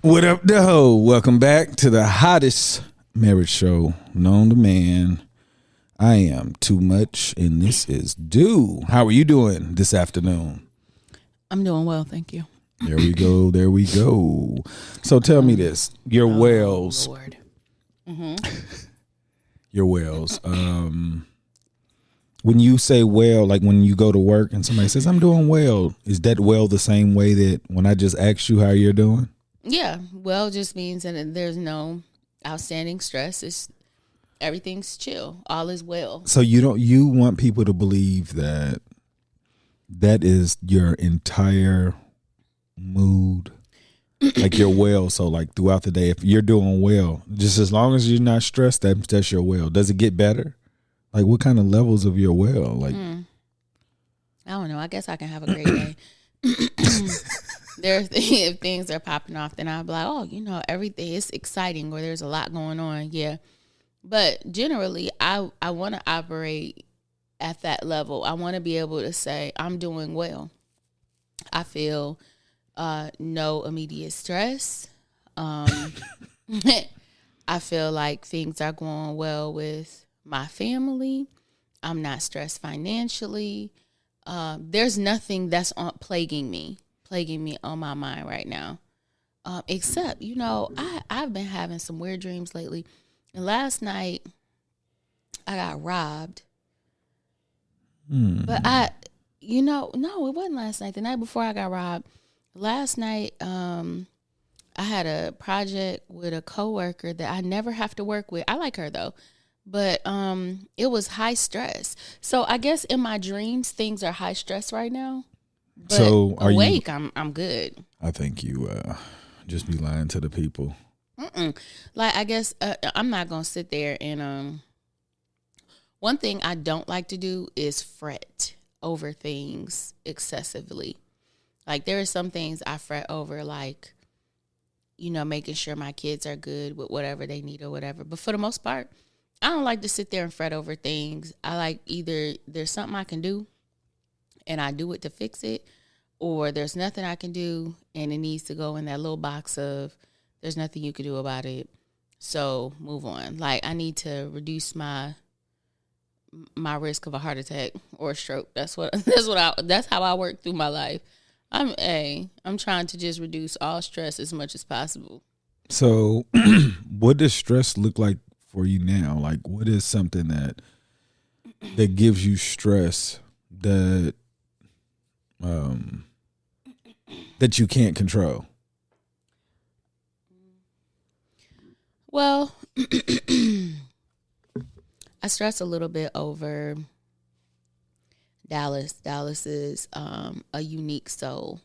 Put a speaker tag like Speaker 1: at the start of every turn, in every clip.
Speaker 1: What up, though? Welcome back to the hottest marriage show known to man. I am Too Much, and this is Due. How are you doing this afternoon?
Speaker 2: I'm doing well, thank you.
Speaker 1: There we go. There we go. So tell me this: your whales,
Speaker 2: Lord.
Speaker 1: your whales. When you say well, like when you go to work and somebody says I'm doing well, is that well the same way that when I just asked you how you're doing?
Speaker 2: Yeah, well just means that there's no outstanding stress. It's everything's chill. All is well.
Speaker 1: So you want people to believe that is your entire mood, like you're well. So like throughout the day, if you're doing well, just as long as you're not stressed, that's your well. Does it get better? Like what kind of levels of your well? Like
Speaker 2: I don't know. I guess I can have a great day. If things are popping off, then I'll be like, oh, everything is exciting or there's a lot going on. Yeah. But generally, I want to operate at that level. I want to be able to say I'm doing well. I feel no immediate stress. I feel like things are going well with my family. I'm not stressed financially. There's nothing that's plaguing me on my mind right now. Except, I've been having some weird dreams lately. And last night I got robbed. But no, it wasn't last night. The night before I got robbed. Last night, I had a project with a coworker that I never have to work with. I like her though. But it was high stress. So I guess in my dreams, things are high stress right now. But
Speaker 1: so are
Speaker 2: awake,
Speaker 1: you,
Speaker 2: I'm good.
Speaker 1: I think you just be lying to the people.
Speaker 2: Like, I guess I'm not going to sit there and one thing I don't like to do is fret over things excessively. Like, there are some things I fret over, like, making sure my kids are good with whatever they need or whatever. But for the most part, I don't like to sit there and fret over things. I like either there's something I can do and I do it to fix it, or there's nothing I can do and it needs to go in that little box of there's nothing you can do about it, so move on. Like, I need to reduce my risk of a heart attack or a stroke. That's how I work through my life. I'm trying to just reduce all stress as much as possible.
Speaker 1: So what does stress look like for you now? Like, what is something that gives you stress that that you can't control?
Speaker 2: Well, I stress a little bit over Dallas. Dallas is a unique soul.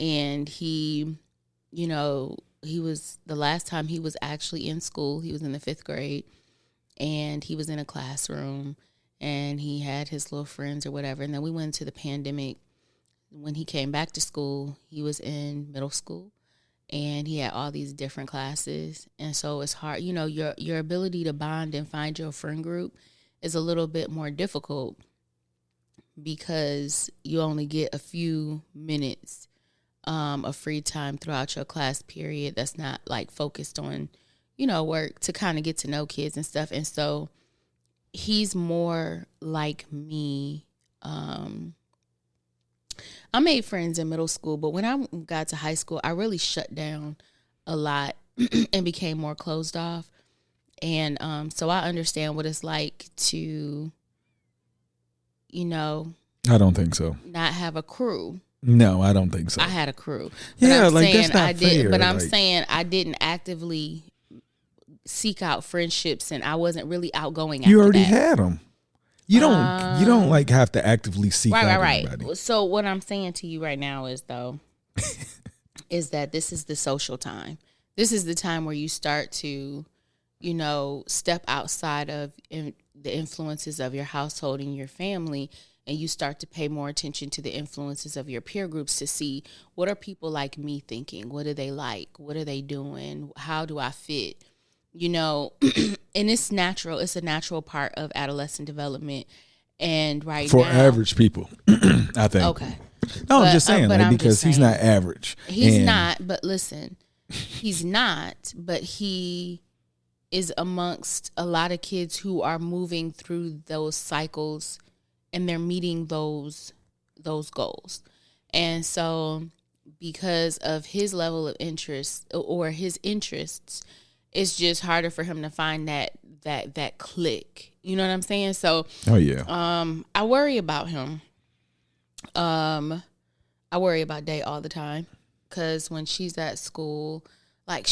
Speaker 2: And he was, the last time he was actually in school, he was in the 5th grade, and he was in a classroom, and he had his little friends or whatever. And then we went to the pandemic. When he came back to school, he was in middle school. And he had all these different classes. And so it's hard, your ability to bond and find your friend group is a little bit more difficult because you only get a few minutes of free time throughout your class period that's not like focused on, work, to kind of get to know kids and stuff. And so he's more like me. I made friends in middle school, but when I got to high school, I really shut down a lot and became more closed off. And so I understand what it's like to,
Speaker 1: I don't think so.
Speaker 2: Not have a crew.
Speaker 1: No, I don't think so.
Speaker 2: I had a crew.
Speaker 1: Yeah, like that's not fair.
Speaker 2: But I'm saying I didn't actively seek out friendships, and I wasn't really outgoing.
Speaker 1: You already had them. You don't like have to actively seek out anybody.
Speaker 2: Right. So what I'm saying to you right now is is that this is the social time. This is the time where you start to, step outside of the influences of your household and your family, and you start to pay more attention to the influences of your peer groups to see what are people like me thinking? What do they like? What are they doing? How do I fit? And it's natural. It's a natural part of adolescent development. And
Speaker 1: for average people, I think.
Speaker 2: Okay.
Speaker 1: No, I'm just saying, because he's not average.
Speaker 2: He's not. But listen, He's not, but he is amongst a lot of kids who are moving through those cycles and they're meeting those goals. And so because of his level of interest or his interests, it's just harder for him to find that click. You know what I'm saying? So
Speaker 1: oh yeah.
Speaker 2: I worry about him. I worry about Day all the time because when she's at school, like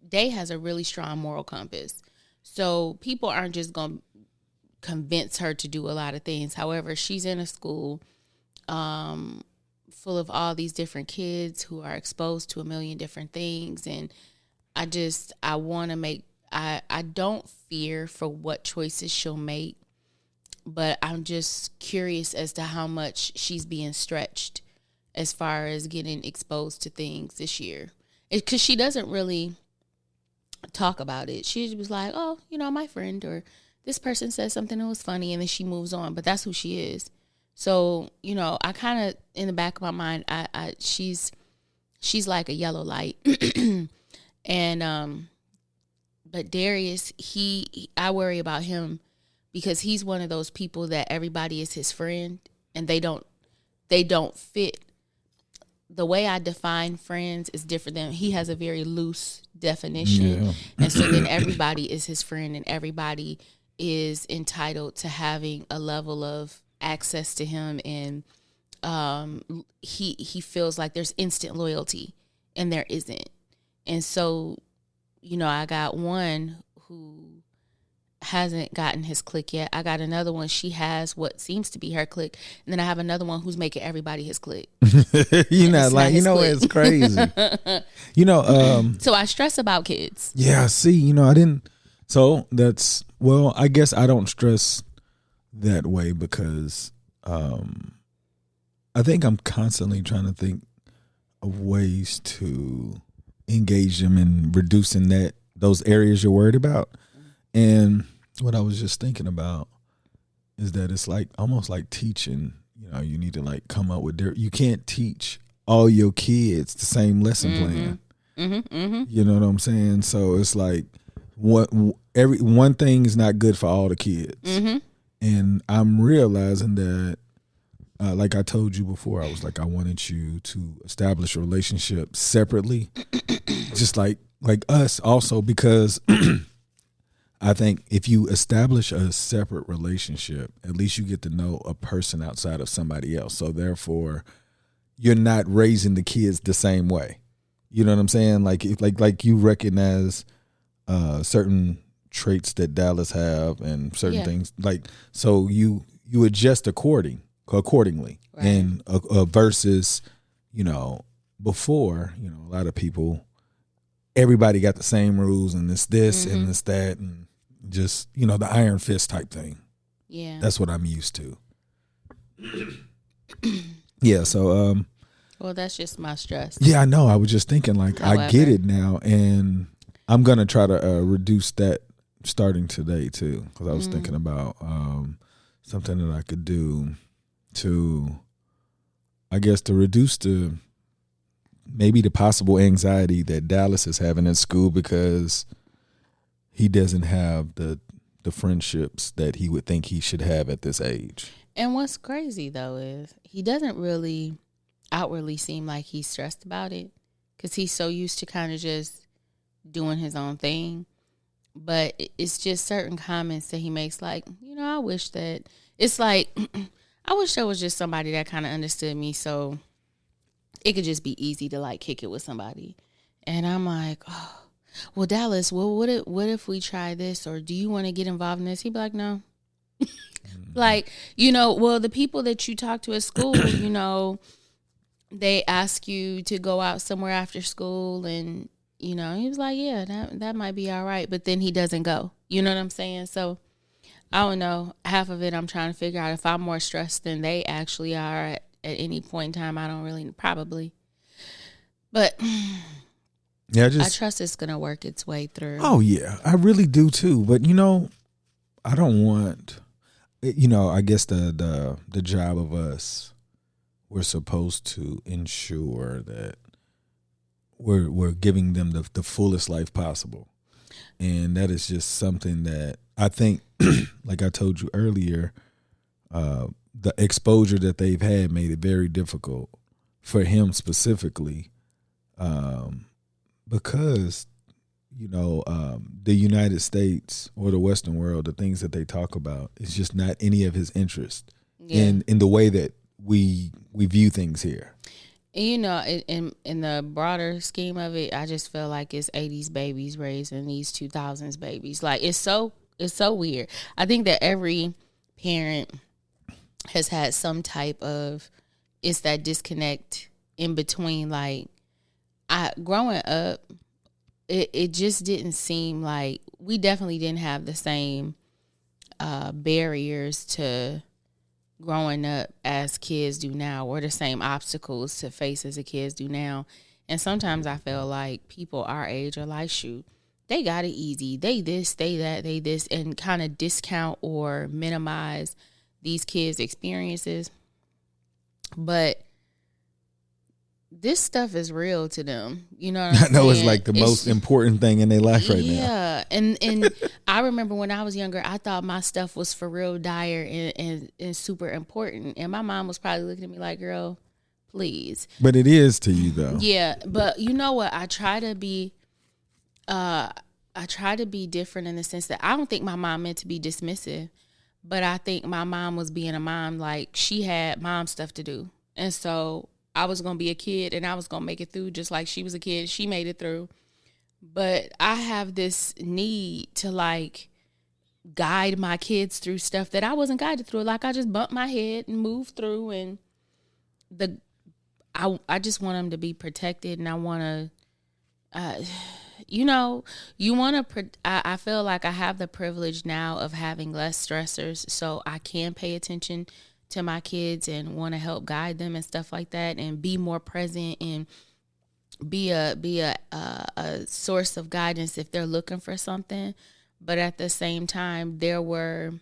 Speaker 2: Day has a really strong moral compass. So people aren't just going to convince her to do a lot of things. However, she's in a school full of all these different kids who are exposed to a million different things. And I don't fear for what choices she'll make, but I'm just curious as to how much she's being stretched as far as getting exposed to things this year. Because she doesn't really talk about it. She was like, oh, my friend or this person said something that was funny, and then she moves on. But that's who she is. So, I kind of, in the back of my mind, she's like a yellow light. And, but Darius, I worry about him because he's one of those people that everybody is his friend and they don't fit. The way I define friends is different than he has a very loose definition.
Speaker 1: Yeah.
Speaker 2: And so then everybody is his friend and everybody is entitled to having a level of access to him. And he feels like there's instant loyalty and there isn't. And so, I got one who hasn't gotten his click yet. I got another one. She has what seems to be her click. And then I have another one who's making everybody his click.
Speaker 1: It's crazy.
Speaker 2: So I stress about kids.
Speaker 1: Yeah, see, I didn't. So I guess I don't stress that way because I think I'm constantly trying to think of ways to engage them in reducing those areas you're worried about. And what I was just thinking about is that it's like almost like teaching. You need to like come up with you can't teach all your kids the same lesson plan.
Speaker 2: Mm-hmm, mm-hmm.
Speaker 1: You know what I'm saying? So it's like one thing is not good for all the kids.
Speaker 2: Mm-hmm.
Speaker 1: And I'm realizing that, like I told you before, I was like, I wanted you to establish a relationship separately, just like us also, because I think if you establish a separate relationship, at least you get to know a person outside of somebody else. So therefore, you're not raising the kids the same way. You know what I'm saying? Like you recognize certain traits that Dallas have and certain things. Like so you adjust accordingly, right. And versus before a lot of people, everybody got the same rules and this mm-hmm. and this that and just the iron fist type thing.
Speaker 2: Yeah,
Speaker 1: that's what I'm used to. Yeah, so
Speaker 2: well, that's just my stress.
Speaker 1: Yeah, I know. I was just thinking I get it now, and I'm gonna try to reduce that starting today too, because I was thinking about something that I could do to, I guess, to reduce maybe the possible anxiety that Dallas is having in school because he doesn't have the friendships that he would think he should have at this age.
Speaker 2: And what's crazy though is he doesn't really outwardly seem like he's stressed about it because he's so used to kind of just doing his own thing. But it's just certain comments that he makes, like, I wish that it's like, I wish there was just somebody that kind of understood me so it could just be easy to like kick it with somebody. And I'm like, oh, well, Dallas, well, what if we try this, or do you want to get involved in this? He'd be like, no. Like, well, the people that you talk to at school, they ask you to go out somewhere after school, and he was like, yeah, that might be all right, but then he doesn't go. You know what I'm saying? So I don't know. Half of it I'm trying to figure out if I'm more stressed than they actually are at any point in time. I don't really, probably. But yeah, I trust it's going to work its way through.
Speaker 1: Oh, yeah. I really do, too. But, I don't want, I guess the job of us, we're supposed to ensure that we're giving them the fullest life possible. And that is just something that I think, like I told you earlier, the exposure that they've had made it very difficult for him specifically, because, the United States or the Western world, the things that they talk about is just not any of his interest in the way that we view things here.
Speaker 2: In the broader scheme of it, I just feel like it's 80s babies raising these 2000s babies. Like it's so weird. I think that every parent has had some type of, it's that disconnect in between. Like growing up, it just didn't seem like, we definitely didn't have the same barriers to growing up as kids do now, or the same obstacles to face as the kids do now. And sometimes I feel like people our age are like, shoot, they got it easy. They this, they that, they this, and kind of discount or minimize these kids' experiences. But this stuff is real to them. You know what I'm
Speaker 1: I know
Speaker 2: saying?
Speaker 1: it's like the most important thing in their life right now.
Speaker 2: Yeah. And I remember when I was younger, I thought my stuff was for real dire and super important. And my mom was probably looking at me like, girl, please.
Speaker 1: But it is to you though.
Speaker 2: Yeah. But you know what? I try to be different in the sense that I don't think my mom meant to be dismissive, but I think my mom was being a mom. Like, she had mom stuff to do. And so I was going to be a kid and I was going to make it through just like she was a kid. She made it through. But I have this need to like guide my kids through stuff that I wasn't guided through. Like, I just bumped my head and moved through, and I just want them to be protected, and I want to, I feel like I have the privilege now of having less stressors, so I can pay attention to my kids and want to help guide them and stuff like that, and be more present and be a source of guidance if they're looking for something. But at the same time, there were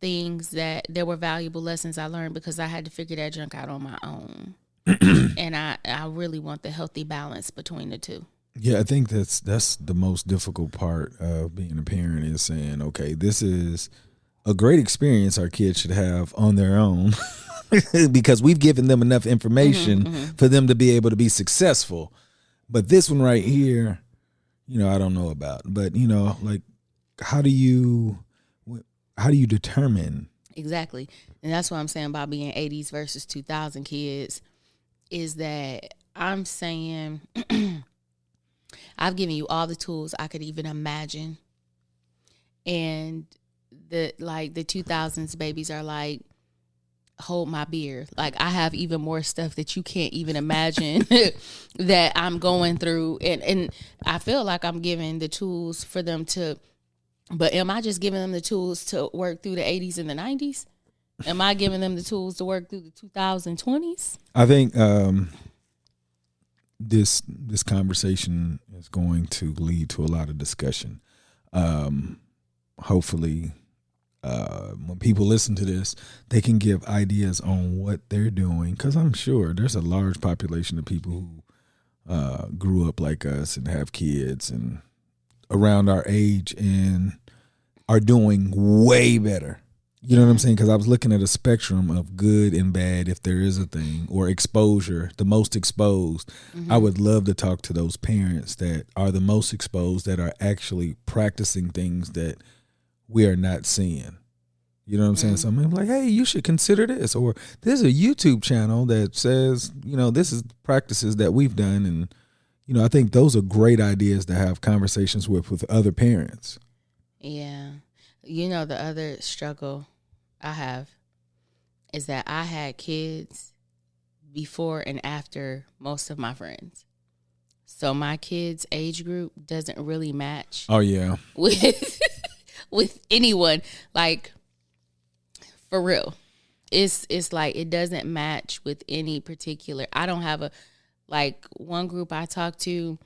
Speaker 2: valuable lessons I learned because I had to figure that junk out on my own. And I really want the healthy balance between the two.
Speaker 1: Yeah, I think that's the most difficult part of being a parent, is saying, okay, this is a great experience our kids should have on their own because we've given them enough information for them to be able to be successful. But this one right here, I don't know about. But, like, how do you determine?
Speaker 2: Exactly. And that's what I'm saying about being 80s versus 2000 kids, is that I'm saying I've given you all the tools I could even imagine. And the 2000s babies are like, hold my beer. Like, I have even more stuff that you can't even imagine that I'm going through. And I feel like I'm giving the tools for them to, but am I just giving them the tools to work through the 80s and the 90s? Am I giving them the tools to work through the 2020s?
Speaker 1: I think this conversation is going to lead to a lot of discussion. Hopefully, when people listen to this, they can give ideas on what they're doing, because I'm sure there's a large population of people who grew up like us and have kids and around our age and are doing way better. You know what I'm saying? Because I was looking at a spectrum of good and bad, if there is a thing, or exposure, the most exposed. I would love to talk to those parents that are the most exposed, that are actually practicing things that we are not seeing. You know what I'm saying? So I'm like, hey, you should consider this. Or there's a YouTube channel that says, this is practices that we've done. And, I think those are great ideas to have conversations with other parents.
Speaker 2: Yeah. The other struggle I have is that I had kids before and after most of my friends. So my kids' age group doesn't really match.
Speaker 1: Oh, yeah.
Speaker 2: With anyone, like, for real. It's like it doesn't match with any particular. I don't have one group I talk to,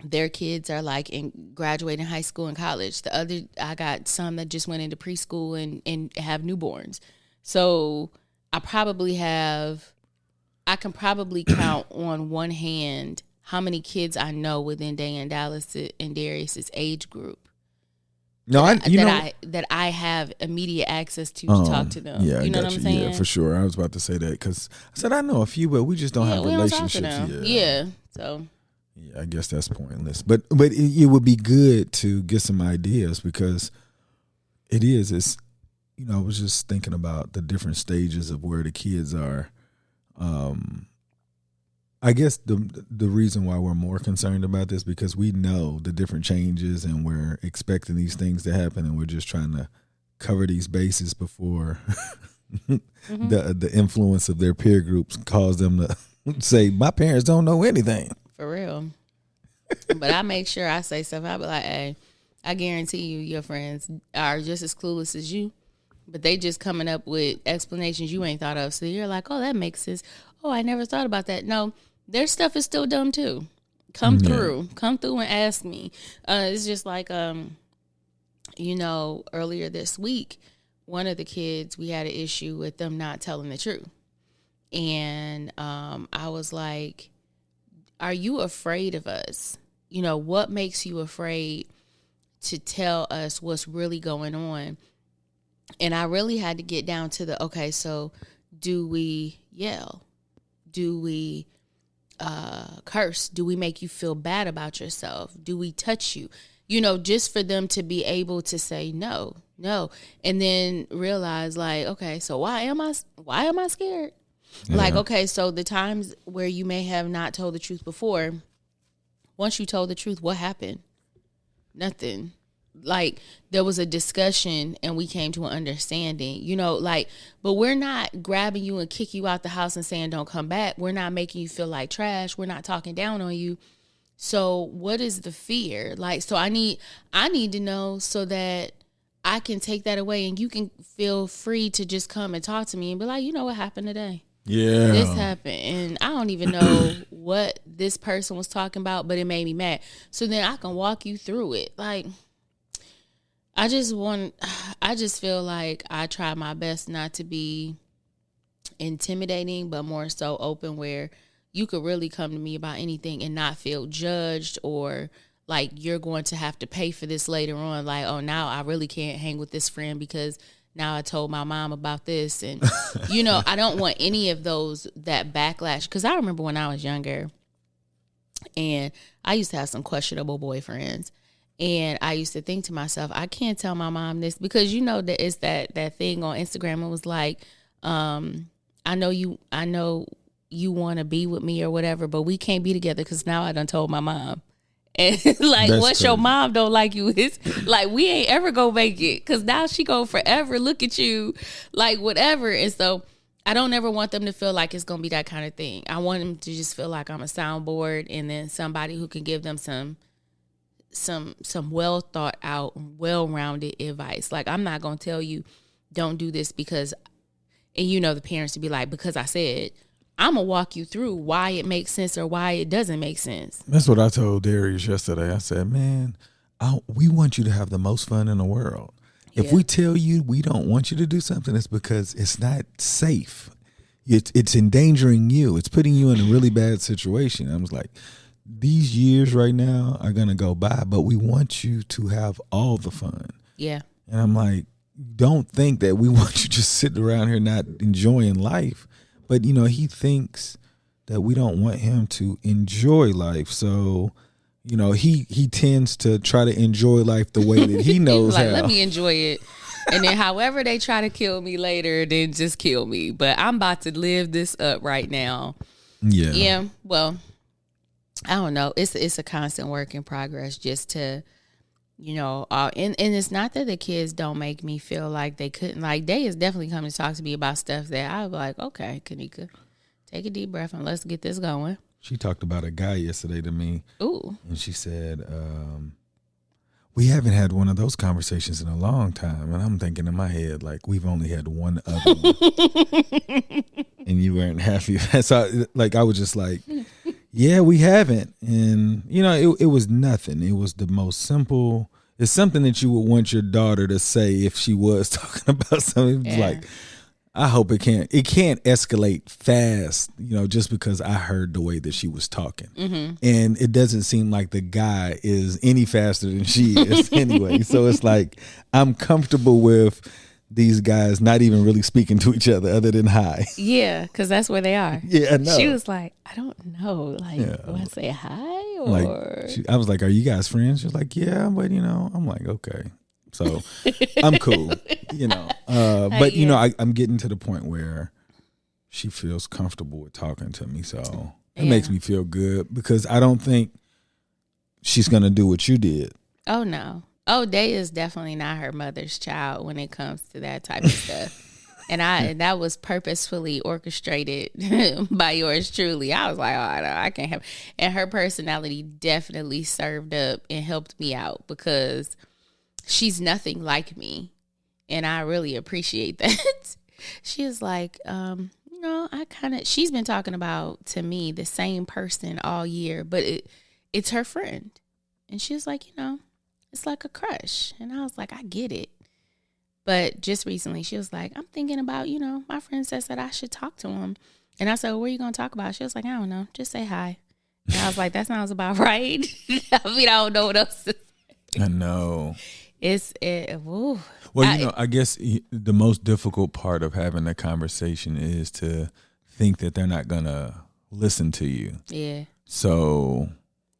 Speaker 2: their kids are like in graduating high school and college. The other, I got some that just went into preschool and have newborns. So I can probably count on one hand how many kids I know within Day and Dallas and Darius's age group.
Speaker 1: No,
Speaker 2: that I have immediate access to talk to them.
Speaker 1: Yeah,
Speaker 2: you know what I'm saying?
Speaker 1: Yeah, for sure. I was about to say that because I said I know a few, but we just don't have relationships.
Speaker 2: Yeah, so
Speaker 1: yeah, I guess that's pointless. But it would be good to get some ideas because it's I was just thinking about the different stages of where the kids are. I guess the reason why we're more concerned about this because we know the different changes and we're expecting these things to happen and we're just trying to cover these bases before the influence of their peer groups cause them to say, my parents don't know anything.
Speaker 2: For real. But I make sure I say stuff. I be like, hey, I guarantee you your friends are just as clueless as you, but they just coming up with explanations you ain't thought of. So you're like, oh, that makes sense. Oh, I never thought about that. No, their stuff is still dumb too. Come through and ask me. It's just like, earlier this week, one of the kids, we had an issue with them not telling the truth. And I was like, are you afraid of us? What makes you afraid to tell us what's really going on? And I really had to get down to okay, so do we yell? Do we curse? Do we make you feel bad about yourself? Do we touch you? Just for them to be able to say no, and then realize like, okay, so why am I scared? Yeah. Like, okay, so the times where you may have not told the truth before, once you told the truth, what happened? Nothing. Like, there was a discussion and we came to an understanding, but we're not grabbing you and kick you out the house and saying don't come back. We're not making you feel like trash. We're not talking down on you. So what is the fear? Like, so I need to know so that I can take that away and you can feel free to just come and talk to me and be like, what happened today?
Speaker 1: Yeah.
Speaker 2: This happened. And I don't even know what this person was talking about, but it made me mad. So then I can walk you through it. Like, I just feel like I try my best not to be intimidating, but more so open where you could really come to me about anything and not feel judged or like you're going to have to pay for this later on. Like, oh, now I really can't hang with this friend because now I told my mom about this. And, I don't want any of that backlash. Because I remember when I was younger and I used to have some questionable boyfriends. And I used to think to myself, I can't tell my mom this because that it's that thing on Instagram. It was like, I know you want to be with me or whatever, but we can't be together because now I done told my mom. And like, that's once crazy. Your mom don't like you, it's like we ain't ever gonna make it because now she gonna forever look at you like whatever. And so I don't ever want them to feel like it's gonna be that kind of thing. I want them to just feel like I'm a soundboard and then somebody who can give them some well thought out, well-rounded advice. Like, I'm not going to tell you don't do this because, and the parents to be like, because I said, I'm going to walk you through why it makes sense or why it doesn't make sense.
Speaker 1: That's what I told Darius yesterday. I said, man, we want you to have the most fun in the world. If we tell you we don't want you to do something, it's because it's not safe. It's endangering you. It's putting you in a really bad situation. I was like, these years right now are going to go by, but we want you to have all the fun.
Speaker 2: Yeah.
Speaker 1: And I'm like, don't think that we want you just sitting around here not enjoying life. But, he thinks that we don't want him to enjoy life. So, he tends to try to enjoy life the way that he knows
Speaker 2: like,
Speaker 1: how.
Speaker 2: Let me enjoy it. And then however they try to kill me later, then just kill me. But I'm about to live this up right now.
Speaker 1: Yeah.
Speaker 2: Yeah. Well, I don't know. It's a constant work in progress just to, and it's not that the kids don't make me feel like they couldn't. Like, they is definitely coming to talk to me about stuff that I was like, okay, Kanika, take a deep breath and let's get this going.
Speaker 1: She talked about a guy yesterday to me.
Speaker 2: Ooh.
Speaker 1: And she said, we haven't had one of those conversations in a long time. And I'm thinking in my head, like, we've only had one other one. And you weren't happy. So, I was just like, yeah, we haven't. And, it was nothing. It was the most simple. It's something that you would want your daughter to say if she was talking about something. It was like, I hope it can't escalate fast, just because I heard the way that she was talking. Mm-hmm. And it doesn't seem like the guy is any faster than she is anyway. So it's like, I'm comfortable with these guys not even really speaking to each other than hi.
Speaker 2: Yeah, because that's where they are.
Speaker 1: Yeah, I know.
Speaker 2: She was like, I don't know. Like, do I say hi? Or
Speaker 1: I was like, are you guys friends? She was like, yeah, but I'm like, okay. So I'm cool, but I'm getting to the point where she feels comfortable with talking to me. So it makes me feel good because I don't think she's going to do what you did.
Speaker 2: Oh, no. Oh, Day is definitely not her mother's child when it comes to that type of stuff. And that was purposefully orchestrated by yours truly. I was like, oh, no, I can't have. And her personality definitely served up and helped me out because she's nothing like me. And I really appreciate that. She was like, she's been talking about to me the same person all year, but it's her friend. And she was like, it's like a crush. And I was like, I get it. But just recently she was like, I'm thinking about, my friend says that I should talk to him. And I said, well, what are you going to talk about? She was like, I don't know. Just say hi. And I was like, that sounds about right. I don't know what else to say.
Speaker 1: I know.
Speaker 2: Well,
Speaker 1: I guess the most difficult part of having a conversation is to think that they're not going to listen to you.
Speaker 2: Yeah.
Speaker 1: So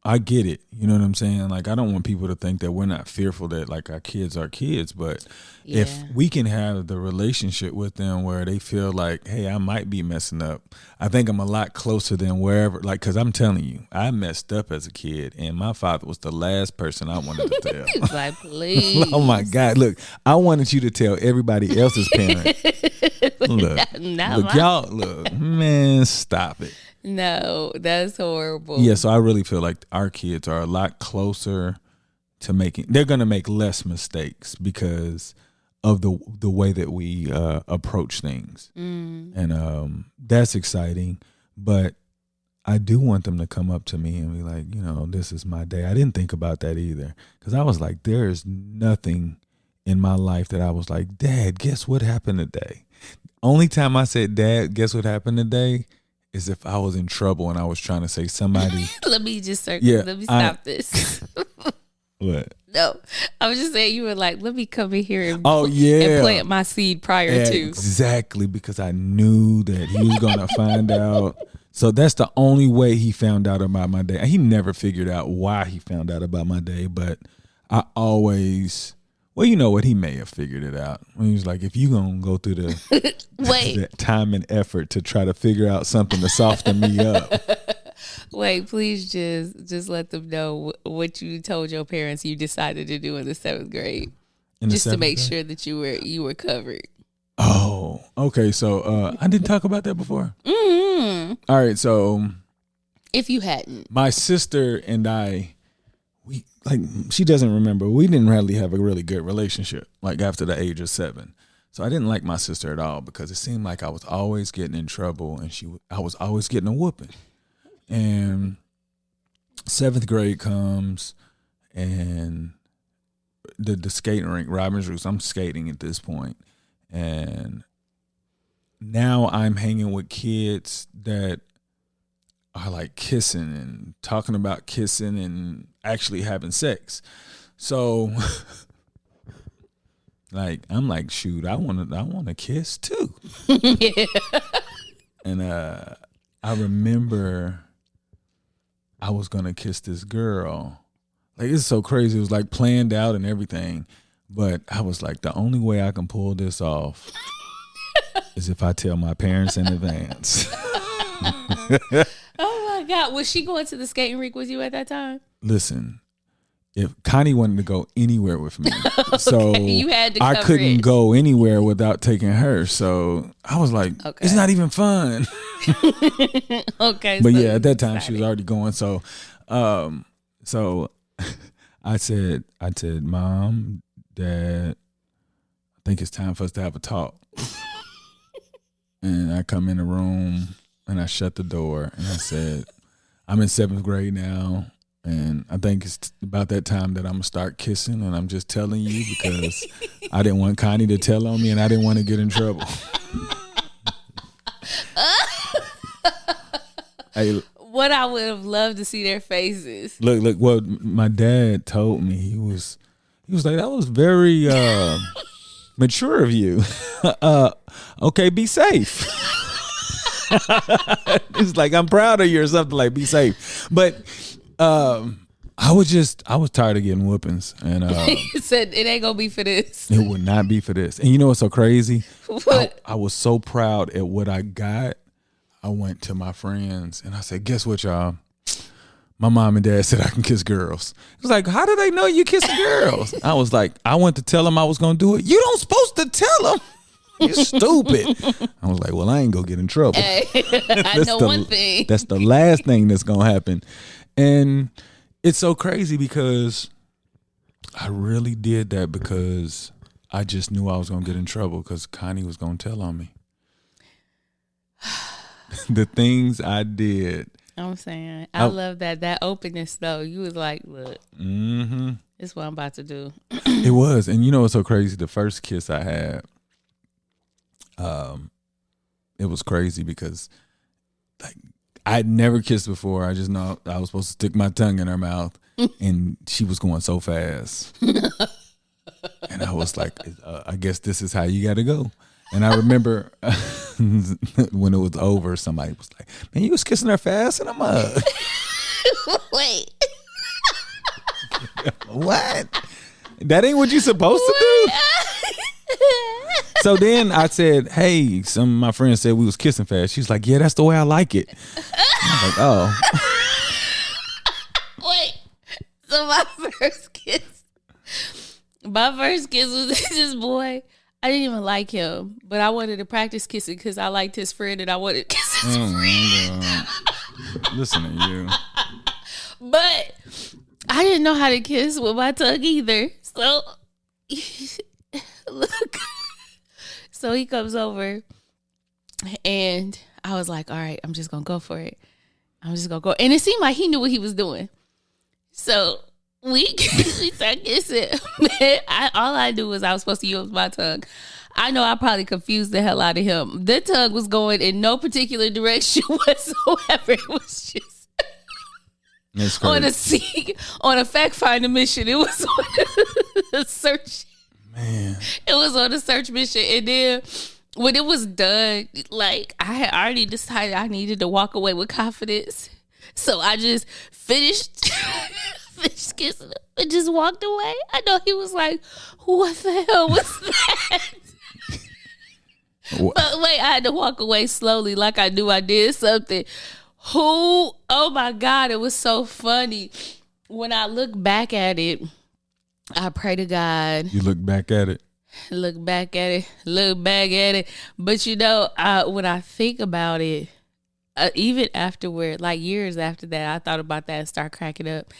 Speaker 1: I get it. You know what I'm saying? Like, I don't want people to think that we're not fearful that, like, our kids are kids. But if we can have the relationship with them where they feel like, hey, I might be messing up, I think I'm a lot closer than wherever. Like, because I'm telling you, I messed up as a kid, and my father was the last person I wanted to tell.
Speaker 2: Like, please.
Speaker 1: Oh, my God. Look, I wanted you to tell everybody else's parent. Look, man, stop it.
Speaker 2: No, that's horrible.
Speaker 1: Yeah, so I really feel like our kids are a lot closer to they're going to make less mistakes because of the way that we approach things. And that's exciting. But I do want them to come up to me and be like, this is my day. I didn't think about that either because I was like, there is nothing in my life that I was like, Dad, guess what happened today? Only time I said, Dad, guess what happened today? Is if I was in trouble and I was trying to say somebody.
Speaker 2: Let me just let me stop this.
Speaker 1: What?
Speaker 2: No, I was just saying you were like, let me come in here and
Speaker 1: and
Speaker 2: plant my seed prior to.
Speaker 1: Exactly, because I knew that he was going to find out. So that's the only way he found out about my day. He never figured out why he found out about my day, but I always... Well, you know what? He may have figured it out. When he was like, if you going to go through the time and effort to try to figure out something to soften me up.
Speaker 2: Wait, please just let them know what you told your parents you decided to do in the 7th grade. Just to make sure that you were covered.
Speaker 1: Oh, okay. So I didn't talk about that before.
Speaker 2: Mm-hmm.
Speaker 1: All right. So
Speaker 2: if you hadn't.
Speaker 1: My sister and I... she doesn't remember. We didn't really have a really good relationship, like after the age of 7. So I didn't like my sister at all because it seemed like I was always getting in trouble and I was always getting a whooping. And 7th grade comes and the skating rink, Robin's Roost, I'm skating at this point. And now I'm hanging with kids that are like kissing and talking about kissing and actually having sex. So I'm like, shoot, I want to kiss too.
Speaker 2: Yeah.
Speaker 1: And I remember I was going to kiss this girl. Like, it's so crazy. It was like planned out and everything. But I was like, the only way I can pull this off is if I tell my parents in advance.
Speaker 2: Oh my God. Was she going to the skating rink with you at that time?
Speaker 1: Listen, if Connie wanted to go anywhere with me, so
Speaker 2: you had to
Speaker 1: I couldn't go anywhere without taking her. So I was like, it's not even fun.
Speaker 2: Okay.
Speaker 1: But yeah, at that time she was already going. So, I said, Mom, Dad, I think it's time for us to have a talk. And I come in the room and I shut the door and I said, I'm in 7th grade now. And I think it's about that time that I'm going to start kissing. And I'm just telling you because I didn't want Connie to tell on me and I didn't want to get in trouble. Hey,
Speaker 2: What I would have loved to see their faces.
Speaker 1: look. What my dad told me, he was like, that was very mature of you. Okay, be safe. It's like, I'm proud of you or something, like, be safe. But I was tired of getting whoopings, and
Speaker 2: He said it ain't gonna be for this.
Speaker 1: it would not be for this. And you know what's so crazy?
Speaker 2: What?
Speaker 1: I was so proud at what I got. I went to my friends and I said, guess what, y'all? My mom and dad said I can kiss girls. It was like, how do they know you kissing girls? I was like, I went to tell them I was going to do it. You don't supposed to tell them. You're stupid. I was like, well, I ain't going to get in trouble.
Speaker 2: Hey, I know one thing.
Speaker 1: That's the last thing that's going to happen. And it's so crazy because I really did that because I just knew I was going to get in trouble because Connie was going to tell on me. The things I did.
Speaker 2: I'm saying, I love that openness though. You was like, look, this is what I'm about to do.
Speaker 1: It was. And you know what's so crazy? The first kiss I had, it was crazy because like I'd never kissed before. I just know I was supposed to stick my tongue in her mouth and she was going so fast. And I was like, I guess this is how you got to go. And I remember when it was over, somebody was like, man, you was kissing her fast in a mug.
Speaker 2: Wait.
Speaker 1: What? That ain't what you supposed to do? So then I said, hey, some of my friends said we was kissing fast. She's like, yeah, that's the way I like it. I was like, oh.
Speaker 2: Wait. So my first kiss was this boy. I didn't even like him, but I wanted to practice kissing because I liked his friend and I wanted to kiss his friend.
Speaker 1: My God. Listen to you.
Speaker 2: But I didn't know how to kiss with my tongue either. So, look. So he comes over and I was like, all right, I'm just going to go for it. I'm just going to go. And it seemed like he knew what he was doing. So we started kissing. All I knew was I was supposed to use my tongue. I know I probably confused the hell out of him. The tongue was going in no particular direction whatsoever. It was just on a fact finding mission. It was on a search.
Speaker 1: Man,
Speaker 2: it was on a search mission, and then when it was done, like I had already decided I needed to walk away with confidence. So I just finished kissing him and just walked away. I know he was like, what the hell was that? But wait, I had to walk away slowly like I knew I did something. Oh my God, it was so funny. When I look back at it, I pray to God.
Speaker 1: You look back at it.
Speaker 2: Look back at it. But you know, when I think about it, even afterward, like years after that, I thought about that and started cracking up.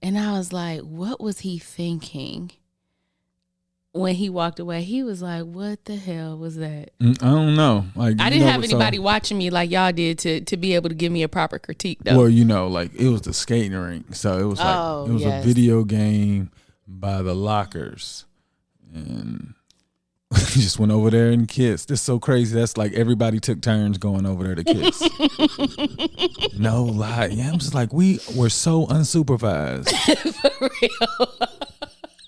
Speaker 2: And I was like, what was he thinking? When he walked away, he was like, what the hell was that?
Speaker 1: I don't know. Like,
Speaker 2: I didn't have anybody watching me like y'all did to be able to give me a proper critique, though.
Speaker 1: Well, you know, like it was the skating rink. So it was like, it was a video game by the lockers. And we just went over there and kissed. That's so crazy. That's like everybody took turns going over there to kiss. No lie. Yeah, I'm just like, we were so unsupervised.
Speaker 2: For real.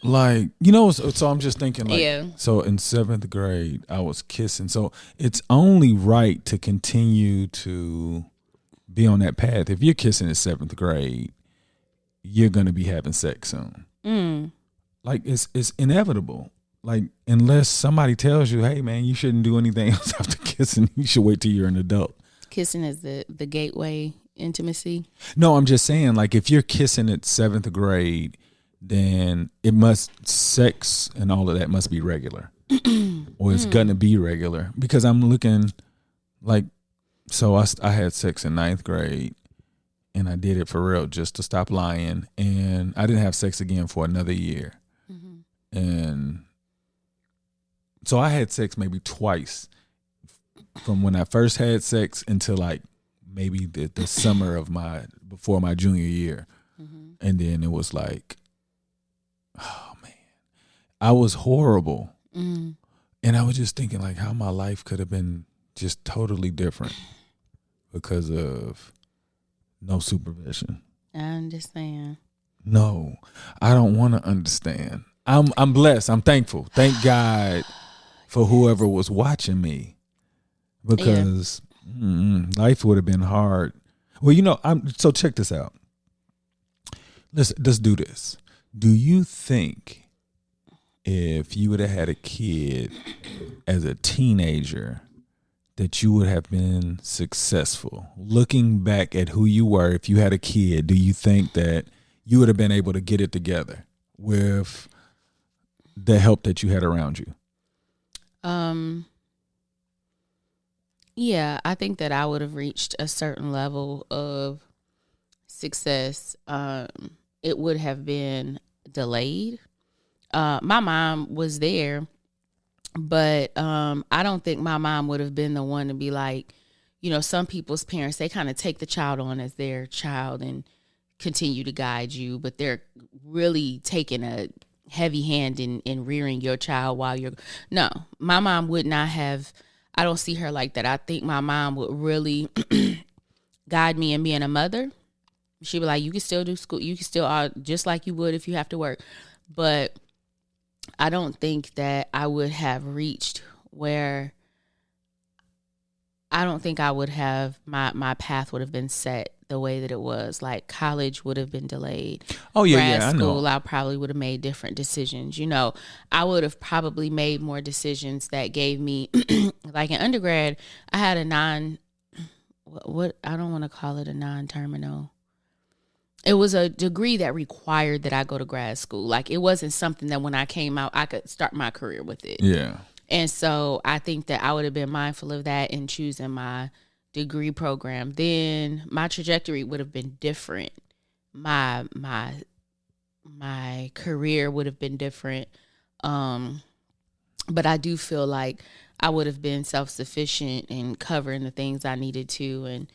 Speaker 1: Like, you know, so I'm just thinking like,
Speaker 2: yeah.
Speaker 1: So in 7th grade, I was kissing. So it's only right to continue to be on that path. If you're kissing in 7th grade, you're going to be having sex soon. Like it's inevitable. Like, unless somebody tells you, hey man, you shouldn't do anything else after kissing, you should wait till you're an adult.
Speaker 2: Kissing is the gateway intimacy.
Speaker 1: No, I'm just saying, like, if you're kissing at 7th grade, then sex and all of that must be regular. Or it's gonna be regular. Because I'm looking like, so I had sex in 9th grade and I did it for real just to stop lying. And I didn't have sex again for another year. And so I had sex maybe twice from when I first had sex until like maybe the summer of before my junior year. And then it was like, oh man, I was horrible. And I was just thinking like how my life could have been just totally different because of no supervision.
Speaker 2: I understand.
Speaker 1: No, I don't want to understand. I'm blessed. I'm thankful. Thank God for whoever was watching me, because life would have been hard. Well, so check this out. Let's do this. Do you think if you would have had a kid as a teenager that you would have been successful? Looking back at who you were, if you had a kid, do you think that you would have been able to get it together with the help that you had around you?
Speaker 2: Yeah, I think that I would have reached a certain level of success. It would have been delayed. My mom was there, but I don't think my mom would have been the one to be like, some people's parents, they kind of take the child on as their child and continue to guide you, but they're really taking a heavy hand in rearing your child while no, my mom would not have. I don't see her like that. I think my mom would really guide me in being a mother. She'd be like, you can still do school. You can still, just like you would if you have to work. But I don't think that I would have reached where, I don't think I would have, my path would have been set the way that it was. Like college would have been delayed.
Speaker 1: Oh yeah,
Speaker 2: Grad
Speaker 1: I
Speaker 2: school,
Speaker 1: know.
Speaker 2: I probably would have made different decisions. I would have probably made more decisions that gave me, like in undergrad, I had what I don't want to call it a non-terminal. It was a degree that required that I go to grad school. Like it wasn't something that when I came out, I could start my career with it.
Speaker 1: Yeah.
Speaker 2: And so I think that I would have been mindful of that in choosing my degree program. Then my trajectory would have been different. My career would have been different. But I do feel like I would have been self-sufficient in covering the things I needed to, and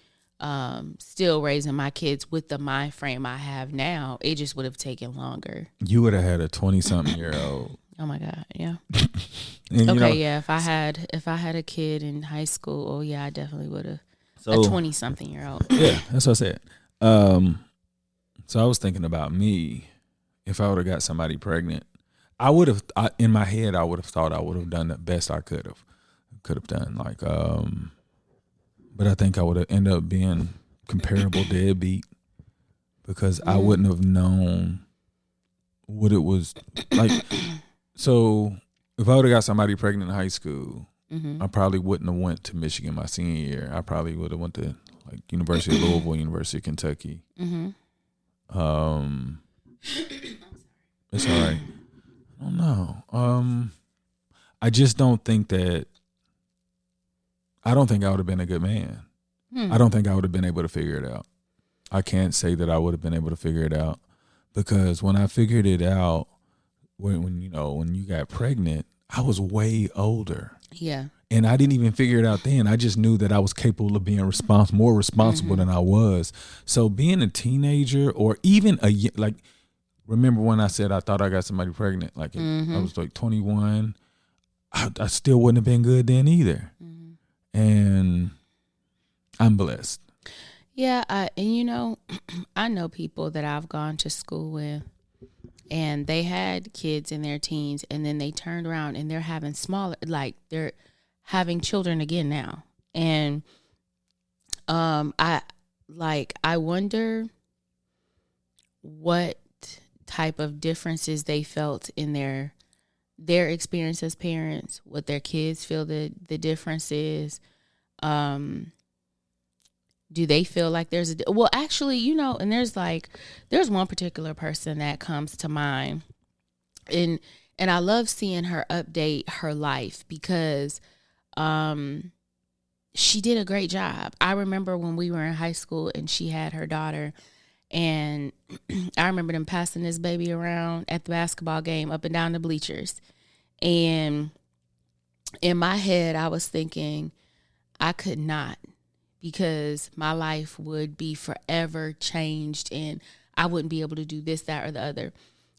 Speaker 2: still raising my kids with the mind frame I have now. It just would have taken longer.
Speaker 1: You would have had a 20-something-year-old.
Speaker 2: Oh my God, yeah.
Speaker 1: And,
Speaker 2: Yeah. If I had a kid in high school, oh yeah, I definitely would have. A 20-something-year-old.
Speaker 1: Yeah, that's what I said. So I was thinking about me. If I would have got somebody pregnant, I would have. In my head, I would have thought I would have done the best I could have done. Like, but I think I would have ended up being comparable deadbeat, because I wouldn't have known what it was like. So if I would have got somebody pregnant in high school, I probably wouldn't have went to Michigan my senior year. I probably would have went to like University of Louisville, University of Kentucky. It's all right. I don't know. I just don't think that. I don't think I would have been a good man. I don't think I would have been able to figure it out. I can't say that I would have been able to figure it out, because when I figured it out, when you got pregnant, I was way older.
Speaker 2: Yeah.
Speaker 1: And I didn't even figure it out then. I just knew that I was capable of being more responsible than I was. So being a teenager, or even remember when I said I thought I got somebody pregnant? Like I was like 21. I still wouldn't have been good then either. And I'm blessed.
Speaker 2: Yeah, and I know people that I've gone to school with, and they had kids in their teens, and then they turned around and they're having they're having children again now. And I wonder what type of differences they felt in their experience as parents, what their kids feel the difference is. Do they feel like there's actually, and there's one particular person that comes to mind, and I love seeing her update her life, because she did a great job. I remember when we were in high school and she had her daughter, and I remember them passing this baby around at the basketball game up and down the bleachers. And in my head, I was thinking, I could not, because my life would be forever changed and I wouldn't be able to do this, that, or the other.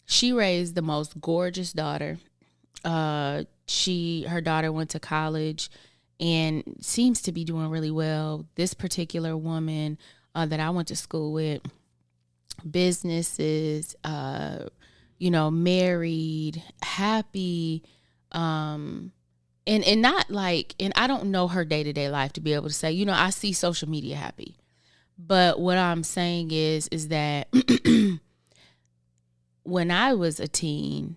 Speaker 2: She raised the most gorgeous daughter. Her daughter went to college, and seems to be doing really well. This particular woman that I went to school with, businesses, married, happy, and not like, and I don't know her day-to-day life to be able to say, I see social media happy. But what I'm saying is that when I was a teen,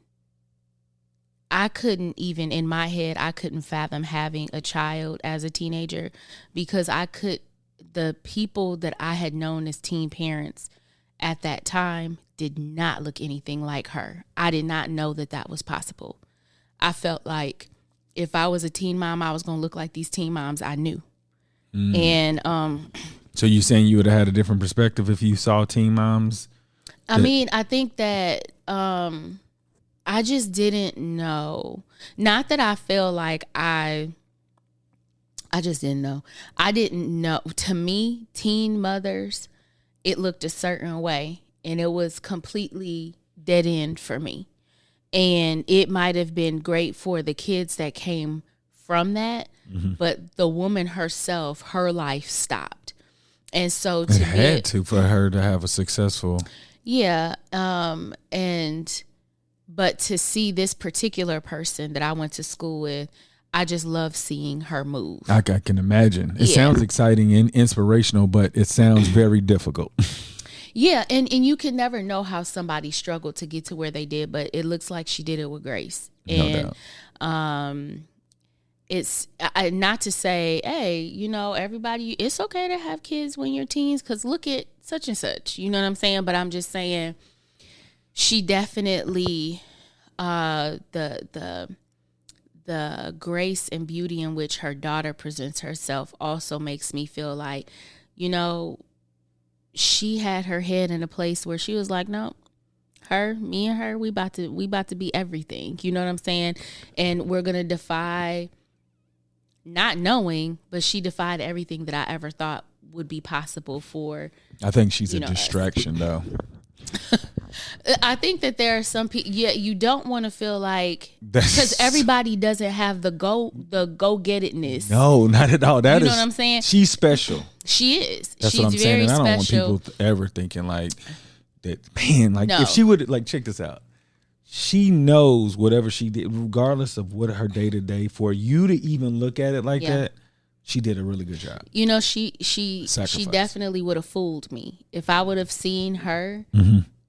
Speaker 2: I couldn't even, in my head, I couldn't fathom having a child as a teenager, because the people that I had known as teen parents at that time did not look anything like her. I did not know that was possible. I felt like if I was a teen mom, I was going to look like these teen moms I knew. And
Speaker 1: so you saying you would have had a different perspective if you saw teen moms?
Speaker 2: I think that I just didn't know. Not that I feel like I just didn't know. I didn't know. To me, teen mothers, it looked a certain way, and it was completely dead end for me. And it might have been great for the kids that came from that, but the woman herself, her life stopped. And so
Speaker 1: for her to have a successful.
Speaker 2: Yeah. But to see this particular person that I went to school with, I just love seeing her move.
Speaker 1: I can imagine. It sounds exciting and inspirational, but it sounds very difficult.
Speaker 2: Yeah, and you can never know how somebody struggled to get to where they did, but it looks like she did it with grace.
Speaker 1: No
Speaker 2: doubt. It's not to say, hey, everybody, it's okay to have kids when you're teens, because look at such and such. You know what I'm saying? But I'm just saying, she definitely, the grace and beauty in which her daughter presents herself also makes me feel like, she had her head in a place where she was like, no, me and her, we about to be everything. You know what I'm saying? And we're going to defy, not knowing, but she defied everything that I ever thought would be possible for.
Speaker 1: I think she's a distraction, though.
Speaker 2: I think that there are some people. Yeah, you don't want to feel like, because everybody doesn't have the go get itness.
Speaker 1: No, not at all.
Speaker 2: You know what I'm saying?
Speaker 1: She's special.
Speaker 2: She is.
Speaker 1: That's
Speaker 2: She's
Speaker 1: what I'm saying. And I don't
Speaker 2: special.
Speaker 1: want people ever thinking like that. Man, like
Speaker 2: No.
Speaker 1: if she would check this out. She knows whatever she did, regardless of what her day to day. For you to even look at it like that, she did a really good job. She
Speaker 2: definitely would have fooled me if I would have seen her.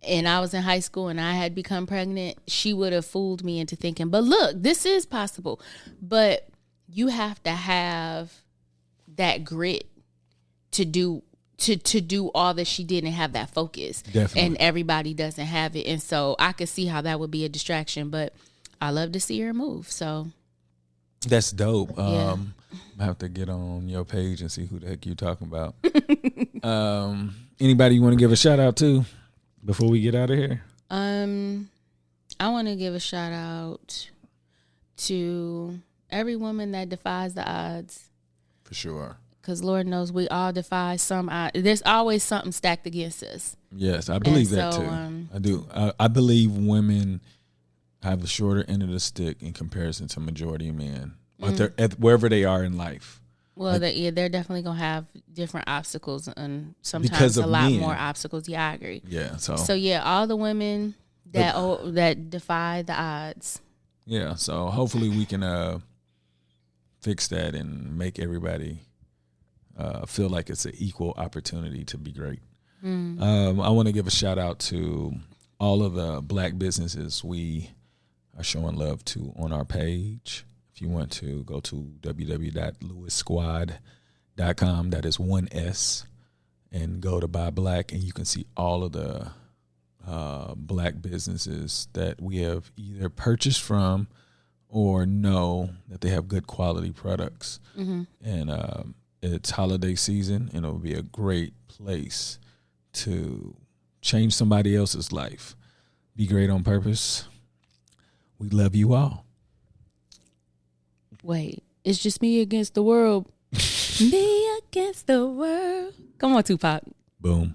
Speaker 2: And I was in high school and I had become pregnant. She would have fooled me into thinking, but look, this is possible. But you have to have that grit to do all that she did and have that focus.
Speaker 1: Definitely.
Speaker 2: And everybody doesn't have it. And so I could see how that would be a distraction, but I love to see her move. So
Speaker 1: that's dope.
Speaker 2: Yeah.
Speaker 1: I have to get on your page and see who the heck you're talking about. Anybody you want to give a shout out to before we get out of here?
Speaker 2: I want to give a shout out to every woman that defies the odds.
Speaker 1: For sure.
Speaker 2: Because Lord knows we all defy some odds. There's always something stacked against us.
Speaker 1: Yes, I believe that too. I do. I believe women have the shorter end of the stick in comparison to majority of men, wherever they are in life.
Speaker 2: Well, they're definitely gonna have different obstacles and sometimes a lot more obstacles. Yeah, I agree.
Speaker 1: Yeah. So
Speaker 2: yeah, all the women that defy the odds.
Speaker 1: Yeah. So hopefully we can fix that and make everybody feel like it's an equal opportunity to be great. I want to give a shout out to all of the black businesses we are showing love to on our page. If you want to go to www.lewissquad.com, that is 1S, and go to Buy Black, and you can see all of the black businesses that we have either purchased from or know that they have good quality products. And it's holiday season, and it'll be a great place to change somebody else's life. Be great on purpose. We love you all.
Speaker 2: Wait, it's just me against the world. Me against the world. Come on, Tupac.
Speaker 1: Boom.